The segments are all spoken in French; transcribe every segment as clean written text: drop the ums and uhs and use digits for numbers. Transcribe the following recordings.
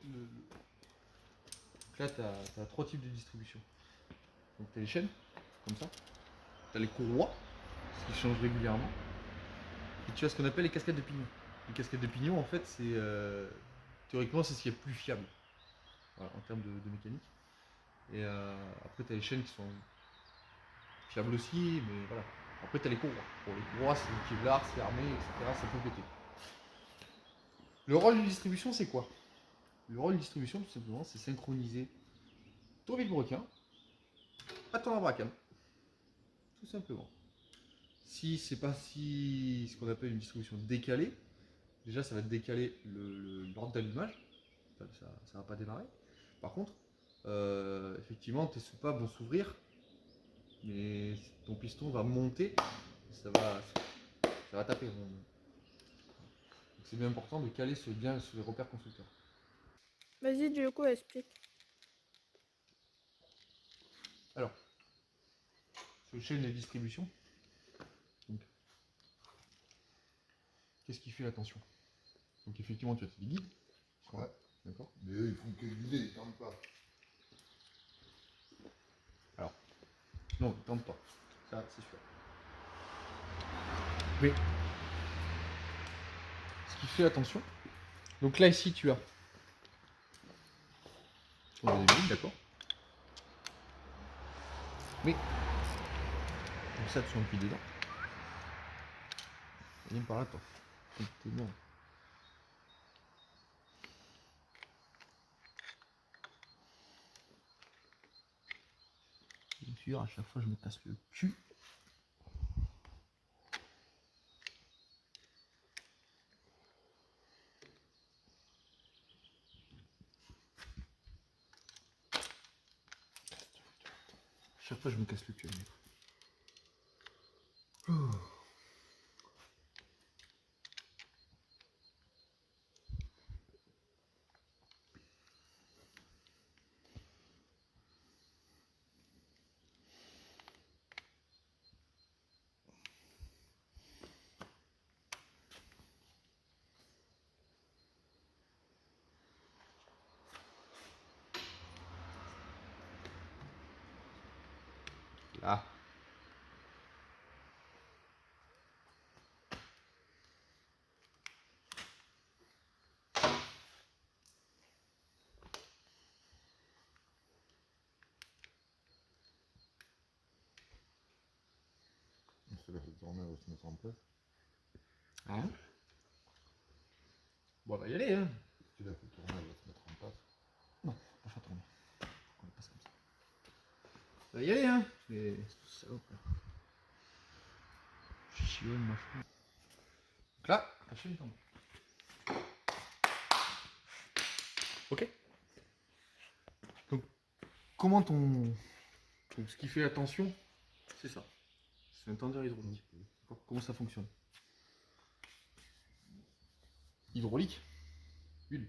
Donc là, tu as 3 types de distribution. Donc tu as les chaînes, comme ça. Tu as les courroies, ce qui change régulièrement. Et tu as ce qu'on appelle les cascades de pignon. Les cascades de pignon, en fait, c'est théoriquement, c'est ce qui est plus fiable, voilà, en termes de mécanique. Et après, tu as les chaînes qui sont fiables aussi, mais voilà. Après, tu as les courroies. Pour les courroies, c'est du Kevlar, c'est fermé, etc. Ça peut péter. Le rôle de distribution, c'est quoi? Le rôle de distribution, tout simplement, c'est synchroniser ton vilebrequin à ton arbre à cam. Tout simplement. Si c'est pas ce qu'on appelle une distribution décalée, déjà ça va décaler l'ordre d'allumage, ça va pas démarrer. Par contre, effectivement, tes soupapes vont s'ouvrir, mais ton piston va monter, ça va taper. Donc c'est bien important de caler bien sur les repères constructeurs. Vas-y, du coup, explique. Alors, sur le chaîne de distribution, donc, qu'est-ce qui fait la tension? Donc effectivement, tu as tes guides. Ouais. D'accord. Mais eux, ils font que guider, ils tendent pas. Alors, non, ils tendent pas. Ça, c'est sûr. Mais, ce qui fait la tension, donc là, ici, tu as ton guide, d'accord. Mais, donc ça, tu sont depuis dedans. Viens par là, toi. T'es bon. Bien sûr, à chaque fois, je me casse le cul. Chaque fois, je me casse le cul. Oh. Là. C'est là que cette journée va se mettre en place. Hein? Bon, on va y aller, hein. C'est là que cette journée va se mettre en place. Non, pas faire tourner. On passe comme ça. On va y aller, hein. C'est salope, là. Chiol, machin. Donc là, lâchez les jambes. Ok. Donc, comment donc, ce qui fait la tension, c'est ça. C'est un tendeur hydraulique. Comment ça fonctionne? Hydraulique, huile.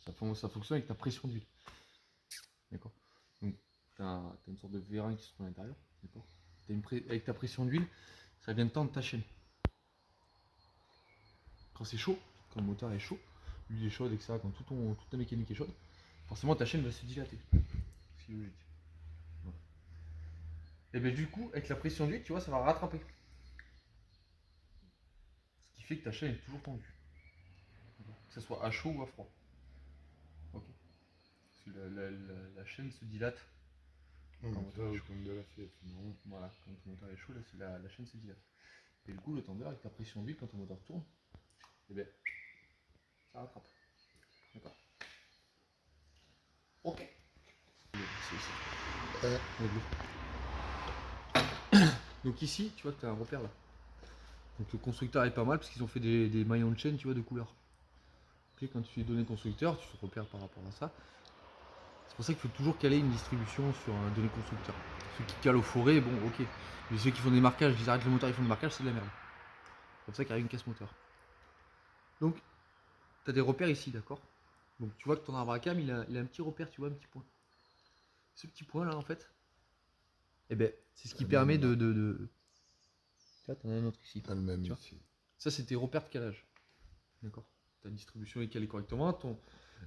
Ça fonctionne avec ta pression d'huile. D'accord. Donc, tu as une sorte de vérin qui se trouve à l'intérieur. D'accord. Avec ta pression d'huile, ça vient de tendre ta chaîne. Quand c'est chaud, quand le moteur est chaud, l'huile est chaude, etc., quand toute ta mécanique est chaude, forcément ta chaîne va se dilater. C'est logique. Voilà. Et bien du coup, avec la pression d'huile, tu vois, ça va rattraper. Ce qui fait que ta chaîne est toujours tendue. Que ce soit à chaud ou à froid. Ok. Parce que la chaîne se dilate. Non, mais ça, comme de l'acier, sinon. Voilà, quand ton moteur est chaud, la chaîne se dilate. Et du coup, le tendeur, avec la pression d'huile, quand ton moteur tourne, et bien, ça rattrape. D'accord. Ok. Donc ici, tu vois que tu as un repère là. Donc le constructeur est pas mal parce qu'ils ont fait des maillons de chaîne, tu vois, de couleur. Okay, quand tu es donné constructeur, tu te repères par rapport à ça. C'est pour ça qu'il faut toujours caler une distribution sur un donné constructeur. Ceux qui calent aux forêts, bon, ok. Mais ceux qui font des marquages, ils arrêtent le moteur, ils font des marquages, c'est de la merde. C'est comme ça qu'il arrive une casse moteur. Donc, tu as des repères ici, d'accord. Donc tu vois que ton arbre à cam, il a un petit repère, tu vois, un petit point. Ce petit point là, en fait, eh ben, c'est ce qui permet de... Là, t'en as un autre ici. T'as le même tu vois. ici. Ça, c'est tes repères de calage. D'accord. ta distribution est calée correctement, ton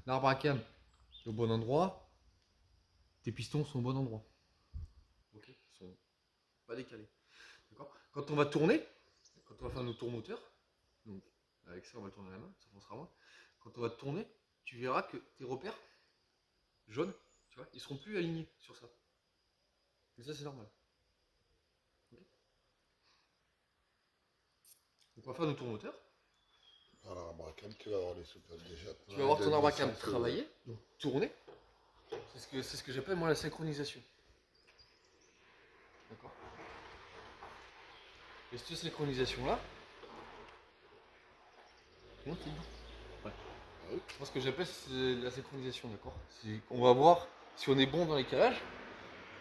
arbre à cam est au bon endroit, tes pistons sont au bon endroit. Ok, ils sont pas décalés. D'accord. Quand on va tourner, quand on va faire nos tours moteurs, donc avec ça on va le tourner à la main, ça foncera moins. Quand on va tourner, tu verras que tes repères jaunes, tu vois, ils seront plus alignés sur ça. Et ça c'est normal. Okay. Donc on va faire nos tours moteurs. À l'arbre à cam, tu vas avoir les soupapes déjà. Tu vas voir ton arbre à cam travailler, donc tourner. C'est ce que j'appelle moi la synchronisation. D'accord. Et cette synchronisation là, ouais. Moi ce que j'appelle c'est la synchronisation, d'accord. On va voir si on est bon dans les calages,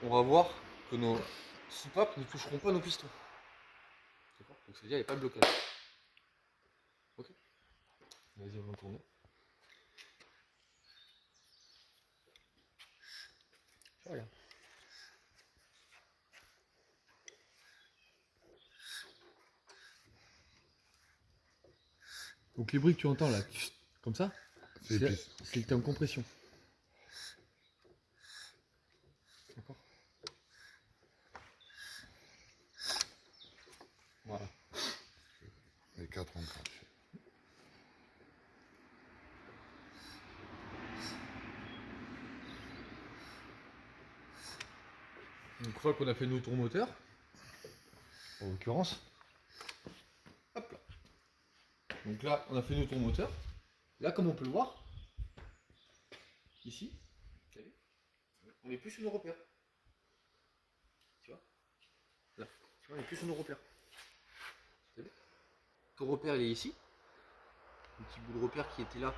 on va voir que nos soupapes ne toucheront pas nos pistons. D'accord. Donc ça veut dire qu'il n'y a pas de blocage. Ok. Vas-y, on va tourner. Regarde. Donc les bruits que tu entends là, comme ça, c'est que tu es en compression. D'accord. Voilà. Les 4 ont craché. Donc, une fois qu'on a fait nos tours moteurs, en l'occurrence, hop là. Donc là, on a fait nos tours moteurs. Là, comme on peut le voir, ici, on n'est plus sur nos repères. Tu vois? Là, tu vois, on n'est plus sur nos repères. Ton repère, il est ici. Un petit bout de repère qui était là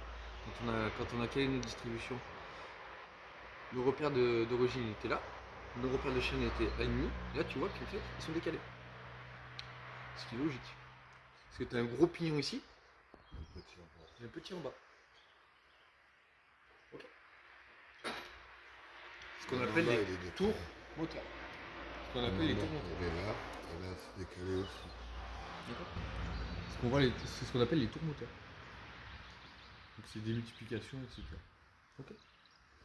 quand on a calé notre distribution. Nos repères d'origine étaient là. Nos repères de chaîne étaient alignés. Et là, tu vois qu'en fait, ils sont décalés. Ce qui est logique. Parce que tu as un gros pignon ici. Un petit en bas. Et un petit en bas. Ok. Ce qu'on appelle les tours moteurs. Ce qu'on appelle les tours moteurs. Il est là, et là c'est décalé aussi. D'accord. C'est ce qu'on appelle les tours moteurs. Donc c'est des multiplications, etc. Ok.